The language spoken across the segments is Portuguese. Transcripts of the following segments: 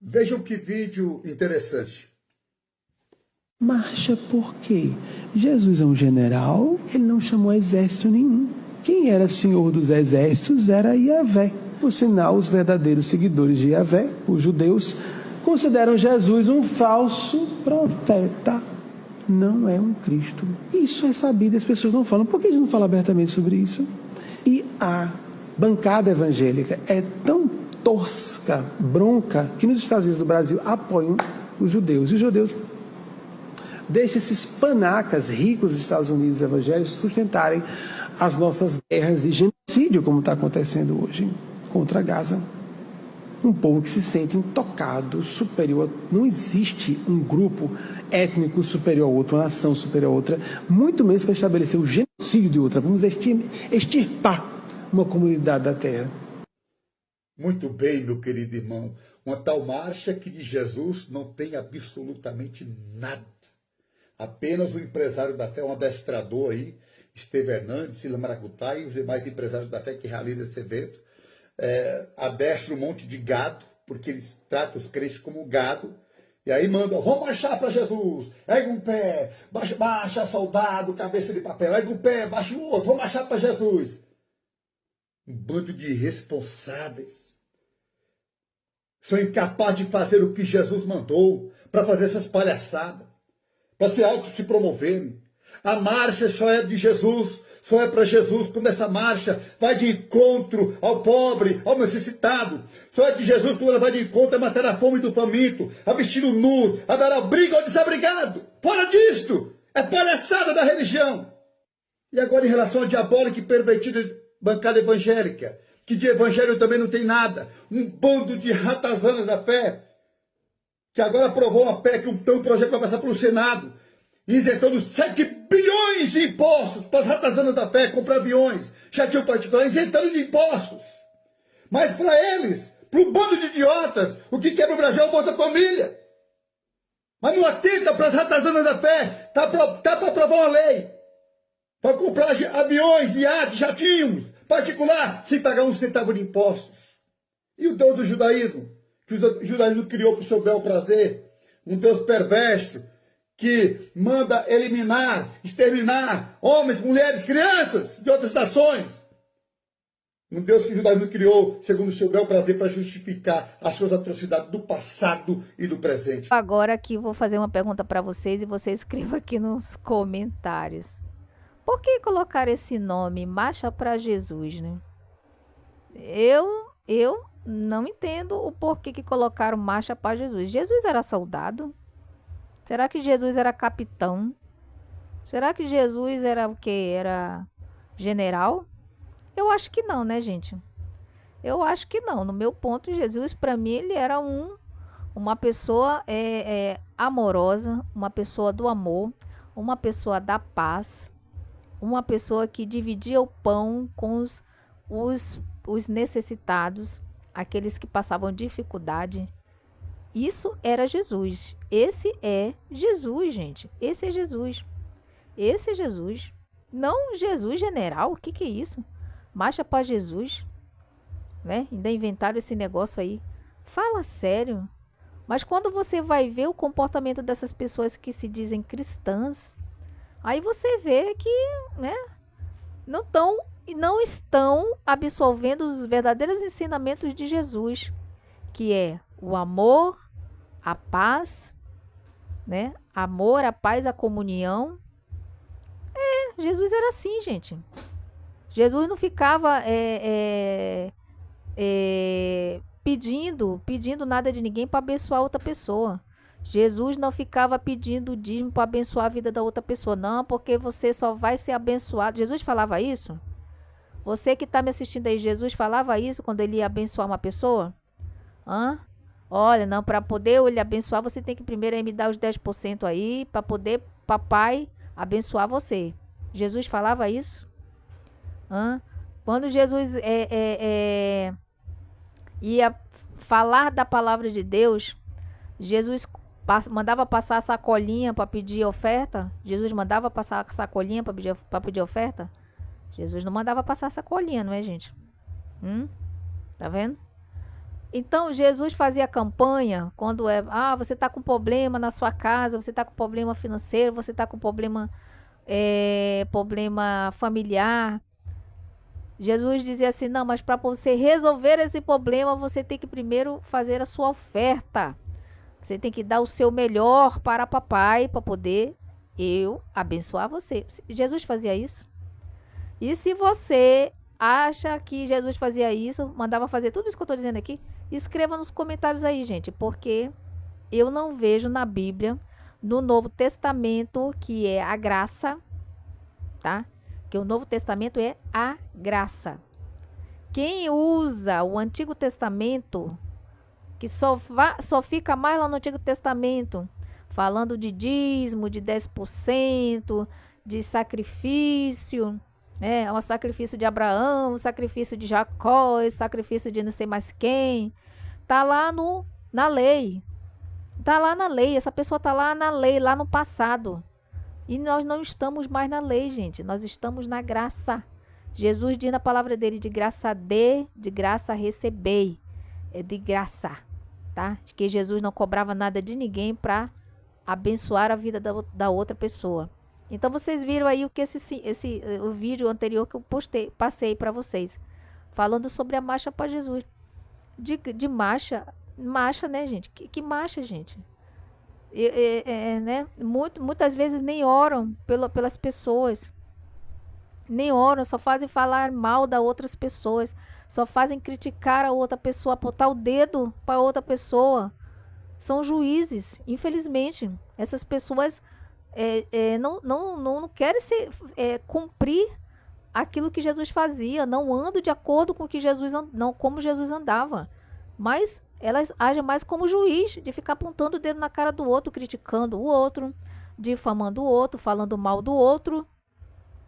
Vejam que vídeo interessante. Marcha por quê? Jesus é um general, ele não chamou exército nenhum. Quem era senhor dos exércitos era Yahvé. Por sinal, os verdadeiros seguidores de Yahvé, os judeus, consideram Jesus um falso profeta. Não é um Cristo. Isso é sabido, as pessoas não falam. Por que a gente não fala abertamente sobre isso? E a bancada evangélica é tão tosca, bronca, que nos Estados Unidos do Brasil apoiam os judeus. E os judeus deixam esses panacas ricos dos Estados Unidos evangélicos sustentarem as nossas guerras e genocídio, como está acontecendo hoje contra Gaza. Um povo que se sente intocado, superior. Não existe um grupo étnico superior ao outro, uma nação superior a outra, muito menos para estabelecer o genocídio de outra. Vamos extirpar uma comunidade da terra. Muito bem, meu querido irmão. Uma tal marcha que de Jesus não tem absolutamente nada. Apenas o empresário da fé, um adestrador aí, Esteve Hernandes, Sila Maracutá e os demais empresários da fé que realizam esse evento, adestram um monte de gado, porque eles tratam os crentes como gado, e aí mandam, vamos marchar para Jesus, ergue um pé, baixa soldado, cabeça de papel, ergue um pé, baixa o outro, vamos marchar para Jesus. Um bando de irresponsáveis. São incapazes de fazer o que Jesus mandou, para fazer essas palhaçadas, para se promoverem. A marcha só é de Jesus, só é para Jesus, quando essa marcha vai de encontro ao pobre, ao necessitado. Só é de Jesus quando ela vai de encontro a matar a fome do faminto, a vestir o nu, a dar abrigo ao desabrigado. Fora disto! É palhaçada da religião. E agora em relação à diabólica e pervertida bancada evangélica, que de evangelho também não tem nada. Um bando de ratazanas da fé, que agora aprovou uma PEC, um projeto que vai passar pelo Senado, isentando 7 bilhões de impostos para as ratazanas da fé comprar aviões, jatinho particular, isentando de impostos. Mas para eles, para um bando de idiotas, o que quer no Brasil é o Bolsa Família. Mas não atenta para as ratazanas da fé, tá para aprovar uma lei para comprar aviões, iates, jatinhos particular, sem pagar um centavo de impostos. E o Deus do judaísmo, que o judaísmo criou para o seu bel prazer, um Deus perverso, que manda eliminar, exterminar homens, mulheres, crianças de outras nações. Um Deus que o judaísmo criou segundo o seu bel prazer para justificar as suas atrocidades do passado e do presente. Agora aqui vou fazer uma pergunta para vocês e você escreva aqui nos comentários. Por que colocar esse nome, Marcha para Jesus, né? Eu não entendo o porquê que colocaram Marcha para Jesus. Jesus era soldado? Será que Jesus era capitão? Será que Jesus era o quê? Era general? Eu acho que não, né, gente? Eu acho que não. No meu ponto, Jesus, para mim, ele era uma pessoa amorosa, uma pessoa do amor, uma pessoa da paz, uma pessoa que dividia o pão com os necessitados, aqueles que passavam dificuldade. Isso era Jesus. Esse é Jesus, gente. Esse é Jesus. Esse é Jesus. Não Jesus general. O que é isso? Marcha para Jesus. Né? Ainda inventaram esse negócio aí. Fala sério. Mas quando você vai ver o comportamento dessas pessoas que se dizem cristãs, aí você vê que, né, não estão absorvendo os verdadeiros ensinamentos de Jesus, que é o amor, a paz, né? Amor, a paz, a comunhão. Jesus era assim, gente. Jesus não ficava pedindo nada de ninguém para abençoar outra pessoa. Jesus não ficava pedindo dízimo para abençoar a vida da outra pessoa. Não, porque você só vai ser abençoado. Jesus falava isso? Você que está me assistindo aí, Jesus falava isso quando ele ia abençoar uma pessoa? Olha, não, para poder ele abençoar, você tem que primeiro aí me dar os 10% aí, para poder papai abençoar você. Jesus falava isso? Quando Jesus ia falar da palavra de Deus, Jesus mandava passar a sacolinha para pedir oferta? Jesus mandava passar a sacolinha para pedir oferta? Jesus não mandava passar a sacolinha, não é, gente? Tá vendo? Então, Jesus fazia campanha quando você está com problema na sua casa, você está com problema financeiro, você está com problema familiar. Jesus dizia assim, não, mas para você resolver esse problema, você tem que primeiro fazer a sua oferta. Você tem que dar o seu melhor para papai, para poder eu abençoar você. Jesus fazia isso. E se você acha que Jesus fazia isso, mandava fazer tudo isso que eu estou dizendo aqui, escreva nos comentários aí, gente, porque eu não vejo na Bíblia, no Novo Testamento, que é a graça, tá? Que o Novo Testamento é a graça. Quem usa o Antigo Testamento, que só fica mais lá no Antigo Testamento, falando de dízimo, de 10%, de sacrifício, o sacrifício de Abraão, o sacrifício de Jacó, o sacrifício de não sei mais quem, tá lá na lei. Tá lá na lei, essa pessoa tá lá na lei, lá no passado. E nós não estamos mais na lei, gente. Nós estamos na graça. Jesus diz na palavra dele, de graça dê, de graça recebei. É de graça, tá? Que Jesus não cobrava nada de ninguém para abençoar a vida da outra pessoa. Então vocês viram aí o que o vídeo anterior que eu passei para vocês, falando sobre a marcha para Jesus. De marcha, né, gente? Que marcha, gente? Né? Muitas vezes nem oram pelas pessoas, nem oram, só fazem falar mal das outras pessoas, só fazem criticar a outra pessoa, apontar o dedo para outra pessoa. São juízes, infelizmente. Essas pessoas não querem cumprir aquilo que Jesus fazia, não andam de acordo com o que como Jesus andava, mas elas agem mais como juiz, de ficar apontando o dedo na cara do outro, criticando o outro, difamando o outro, falando mal do outro.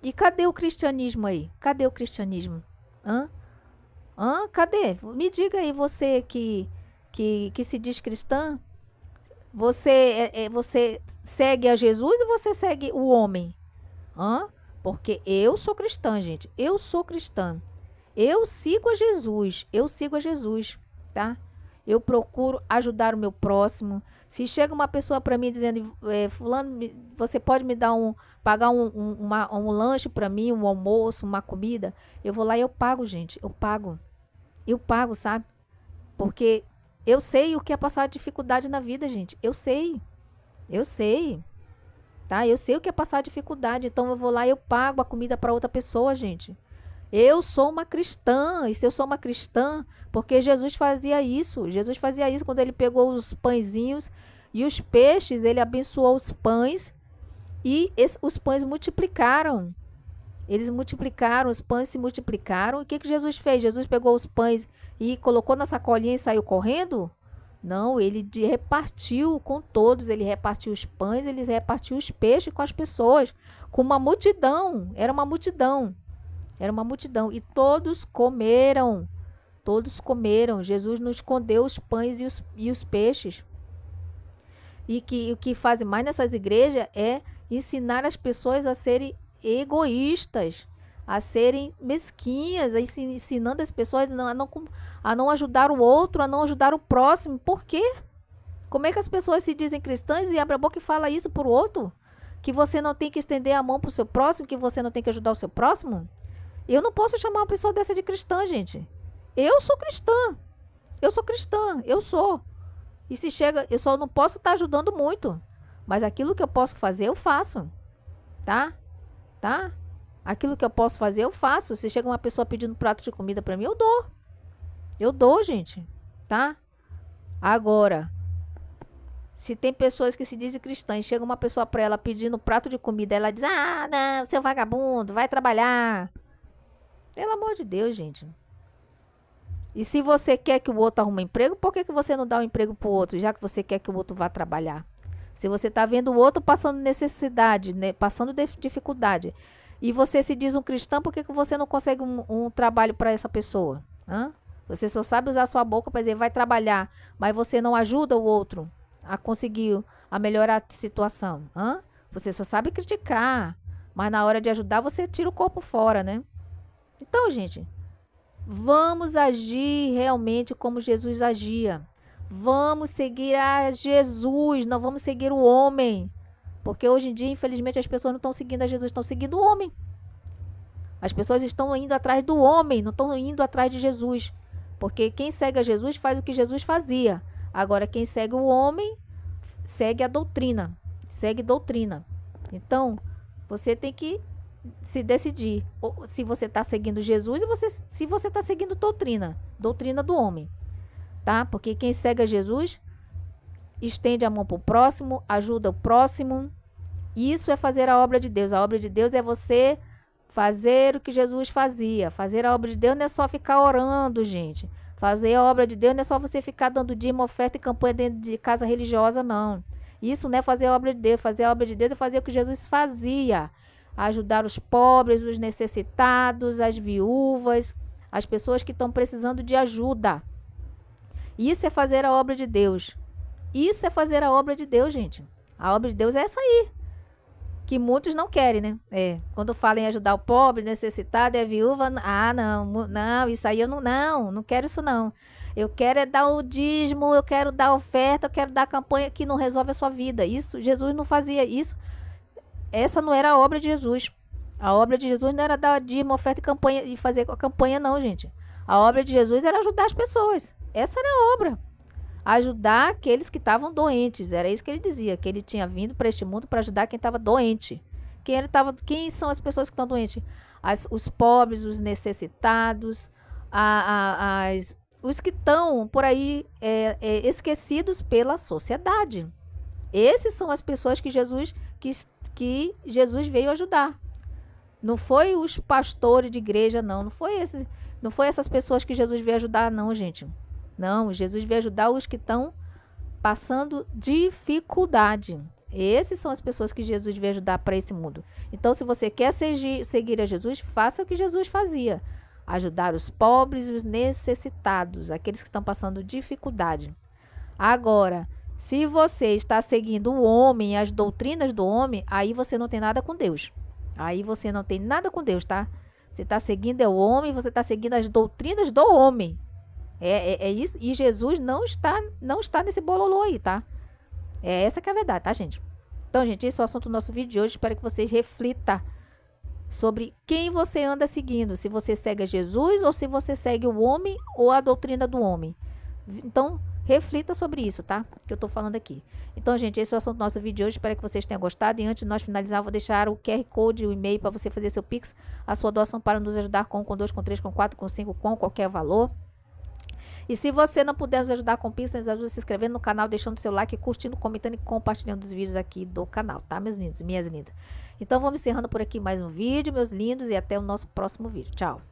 E cadê o cristianismo aí? Cadê o cristianismo? Cadê? Me diga aí, você que se diz cristã, você segue a Jesus ou você segue o homem? Porque eu sou cristã, gente. Eu sou cristã. Eu sigo a Jesus, tá? Eu procuro ajudar o meu próximo. Se chega uma pessoa para mim dizendo, fulano, você pode me dar pagar um lanche para mim, um almoço, uma comida, eu vou lá e eu pago, gente. Eu pago, sabe? Porque eu sei o que é passar dificuldade na vida, gente. Eu sei, tá? Eu sei o que é passar dificuldade. Então eu vou lá e eu pago a comida para outra pessoa, gente. Eu sou uma cristã, e se eu sou uma cristã, porque Jesus fazia isso. Jesus fazia isso quando ele pegou os pãezinhos e os peixes, ele abençoou os pães e os pães multiplicaram. Eles multiplicaram, os pães se multiplicaram. E o que Jesus fez? Jesus pegou os pães e colocou na sacolinha e saiu correndo? Não, ele repartiu com todos. Ele repartiu os pães, ele repartiu os peixes com as pessoas, com uma multidão. Era uma multidão. E todos comeram. Jesus não escondeu os pães e os peixes. E o que fazem mais nessas igrejas é ensinar as pessoas a serem egoístas, a serem mesquinhas, ensinando as pessoas a não ajudar o outro, a não ajudar o próximo. Por quê? Como é que as pessoas se dizem cristãs e abrem a boca e falam isso para o outro? Que você não tem que estender a mão para o seu próximo, que você não tem que ajudar o seu próximo? Eu não posso chamar uma pessoa dessa de cristã, gente. Eu sou cristã. Eu sou. E se chega, eu só não posso estar ajudando muito. Mas aquilo que eu posso fazer, eu faço. Tá? Aquilo que eu posso fazer, eu faço. Se chega uma pessoa pedindo um prato de comida para mim, eu dou. Eu dou, gente. Tá? Agora, se tem pessoas que se dizem cristãs, chega uma pessoa para ela pedindo um prato de comida, ela diz, não, seu vagabundo, vai trabalhar. Pelo amor de Deus, gente. E se você quer que o outro arrume emprego, por que você não dá um emprego para o outro, já que você quer que o outro vá trabalhar? Se você está vendo o outro passando necessidade, né, passando dificuldade, e você se diz um cristão, por que você não consegue um trabalho para essa pessoa? Você só sabe usar sua boca para dizer, vai trabalhar, mas você não ajuda o outro a conseguir, a melhorar a situação. Você só sabe criticar, mas na hora de ajudar você tira o corpo fora, né? Então, gente, Vamos agir realmente como Jesus agia. Vamos seguir a Jesus, não vamos seguir o homem. Porque hoje em dia, infelizmente, as pessoas não estão seguindo a Jesus, estão seguindo o homem. As pessoas estão indo atrás do homem, não estão indo atrás de Jesus. Porque quem segue a Jesus faz o que Jesus fazia. Agora, quem segue o homem, segue a doutrina. Segue doutrina. Então, você tem que se decidir se você está seguindo Jesus ou se você está seguindo doutrina. Doutrina do homem. Tá? Porque quem segue a Jesus estende a mão para o próximo, ajuda o próximo. Isso é fazer a obra de Deus. A obra de Deus é você fazer o que Jesus fazia. Fazer a obra de Deus não é só ficar orando, gente. Fazer a obra de Deus não é só você ficar dando dízimo, oferta e campanha dentro de casa religiosa, não. Isso não é fazer a obra de Deus. Fazer a obra de Deus é fazer o que Jesus fazia. Ajudar os pobres, os necessitados, as viúvas, as pessoas que estão precisando de ajuda. Isso é fazer a obra de Deus. Isso é fazer a obra de Deus, gente. A obra de Deus é essa aí. Que muitos não querem, né? Quando falam em ajudar o pobre, necessitado, é viúva. Ah, não, isso aí eu não quero isso não. Eu quero é dar o dízimo, eu quero dar oferta, eu quero dar campanha que não resolve a sua vida. Isso, Jesus não fazia isso. Essa não era a obra de Jesus. A obra de Jesus não era dar dízimo, oferta e campanha e fazer a campanha, não, gente. A obra de Jesus era ajudar as pessoas. Essa era a obra. Ajudar aqueles que estavam doentes. Era isso que ele dizia, que ele tinha vindo para este mundo para ajudar quem estava doente. Quem são as pessoas que estão doentes? Os pobres, os necessitados, os que estão por aí esquecidos pela sociedade. Esses são as pessoas que Jesus veio ajudar. Não foi os pastores de igreja, não. Não foi essas pessoas que Jesus veio ajudar, não, gente. Não, Jesus veio ajudar os que estão passando dificuldade. Esses são as pessoas que Jesus veio ajudar para esse mundo. Então, se você quer seguir a Jesus, faça o que Jesus fazia. Ajudar os pobres e os necessitados, aqueles que estão passando dificuldade. Agora, se você está seguindo o homem e as doutrinas do homem, aí você não tem nada com Deus. Aí você não tem nada com Deus, tá? Você está seguindo o homem, você está seguindo as doutrinas do homem. É isso. E Jesus não está nesse bololô aí, tá? É essa que é a verdade, tá, gente? Então, gente, esse é o assunto do nosso vídeo de hoje. Espero que vocês reflitam sobre quem você anda seguindo. Se você segue a Jesus ou se você segue o homem ou a doutrina do homem. Então, reflita sobre isso, tá? Que eu tô falando aqui. Então, gente, esse é o assunto do nosso vídeo de hoje. Espero que vocês tenham gostado. E antes de nós finalizar, vou deixar o QR Code e o e-mail para você fazer seu Pix, a sua doação para nos ajudar com 2, com 3, com 4, com 5, com qualquer valor. E se você não puder nos ajudar com Pix, nos ajuda se inscrevendo no canal, deixando seu like, curtindo, comentando e compartilhando os vídeos aqui do canal, tá, meus lindos e minhas lindas? Então, vamos encerrando por aqui mais um vídeo, meus lindos, e até o nosso próximo vídeo. Tchau!